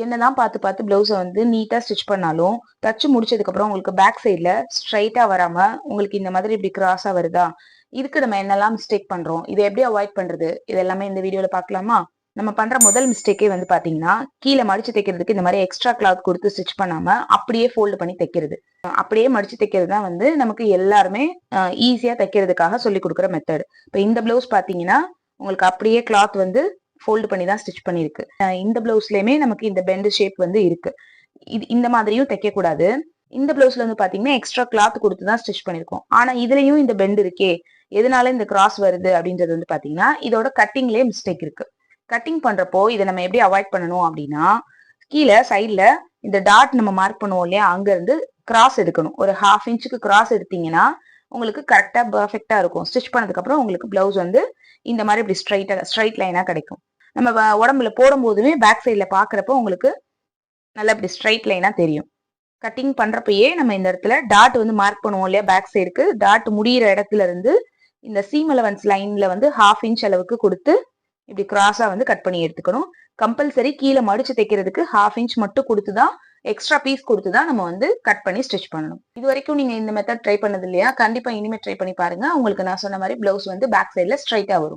என்னதான் பார்த்து பார்த்து பிளவுஸை வந்து நீட்டா ஸ்டிச் பண்ணாலும் தச்சு முடிச்சதுக்கு அப்புறம் உங்களுக்கு பேக் சைட்ல ஸ்ட்ரைட்டா வராம உங்களுக்கு இந்த மாதிரி இப்படி கிராஸா வருதா? இதுக்கு நம்ம என்னெல்லாம் மிஸ்டேக் பண்றோம், இதை எப்படி அவாய்ட் பண்றது, இது எல்லாமே இந்த வீடியோல பார்க்கலாமா? நம்ம பண்ற முதல் மிஸ்டேக்கே வந்து பாத்தீங்கன்னா, கீழே மடிச்சு தைக்கிறதுக்கு இந்த மாதிரி எக்ஸ்ட்ரா கிளாத் கொடுத்து ஸ்டிச் பண்ணாம அப்படியே ஃபோல்டு பண்ணி தைக்கிறது. அப்படியே மடிச்சு தைக்கிறது தான் வந்து நமக்கு எல்லாருமே ஈஸியா தைக்கிறதுக்காக சொல்லி கொடுக்குற மெத்தட். இப்ப இந்த பிளவுஸ் பாத்தீங்கன்னா உங்களுக்கு அப்படியே கிளாத் வந்து ஃபோல்டு பண்ணி தான் ஸ்டிச் பண்ணிருக்கு. இந்த பிளவுஸ்லயுமே நமக்கு இந்த பெண்ட் ஷேப் வந்து இருக்கு. இது இந்த மாதிரியும் தைக்க கூடாது. இந்த பிளவுஸ்ல வந்து பாத்தீங்கன்னா எக்ஸ்ட்ரா கிளாத் கொடுத்து தான் ஸ்டிச் பண்ணிருக்கோம். ஆனா இதுலயும் இந்த பெண்ட் இருக்கே, எதனால இந்த கிராஸ் வருது அப்படின்றது வந்து பாத்தீங்கன்னா இதோட கட்டிங்லயே மிஸ்டேக் இருக்கு. கட்டிங் பண்றப்போ இதை நம்ம எப்படி அவாய்ட் பண்ணணும் அப்படின்னா, கீழே சைட்ல இந்த டாட் நம்ம மார்க் பண்ணுவோம் இல்லையா, அங்க இருந்து கிராஸ் எடுக்கணும். ஒரு 1/2 இன்ச்சுக்கு கிராஸ் எடுத்தீங்கன்னா உங்களுக்கு கரெக்டா பெர்ஃபெக்டா இருக்கும். ஸ்டிச் பண்ணதுக்கு அப்புறம் உங்களுக்கு பிளவுஸ் வந்து இந்த மாதிரி இப்படி ஸ்ட்ரைட் லைனா கிடைக்கும். நம்ம உடம்புல போடும் போதுமே பேக் சைட்ல பாக்குறப்போ உங்களுக்கு நல்லா இப்படி ஸ்ட்ரைட் லைனா தெரியும். கட்டிங் பண்றப்பயே நம்ம இந்த இடத்துல டாட் வந்து மார்க் பண்ணுவோம் இல்லையா, பேக் சைடுக்கு டாட் முடியிற இடத்துல இருந்து இந்த சீம் அலவன்ஸ் லைன்ல வந்து 1/2 இன்ச் அளவுக்கு கொடுத்து இப்படி கிராஸா வந்து கட் பண்ணி எடுத்துக்கணும். கம்பல்சரி கீழே மடிச்சு தைக்கிறதுக்கு 1/2 இன்ச் மட்டும் கொடுத்துதான், எக்ஸ்ட்ரா பீஸ் கொடுத்துதான் நம்ம வந்து கட் பண்ணி ஸ்டிச் பண்ணணும். இது வரைக்கும் நீங்க இந்த மெத்தட் ட்ரை பண்ணது இல்லையா? கண்டிப்பா இனிமே ட்ரை பண்ணி பாருங்க. உங்களுக்கு நான் சொன்ன மாதிரி பிளவுஸ் வந்து பேக் சைட்ல ஸ்ட்ரைட்டா வரும்.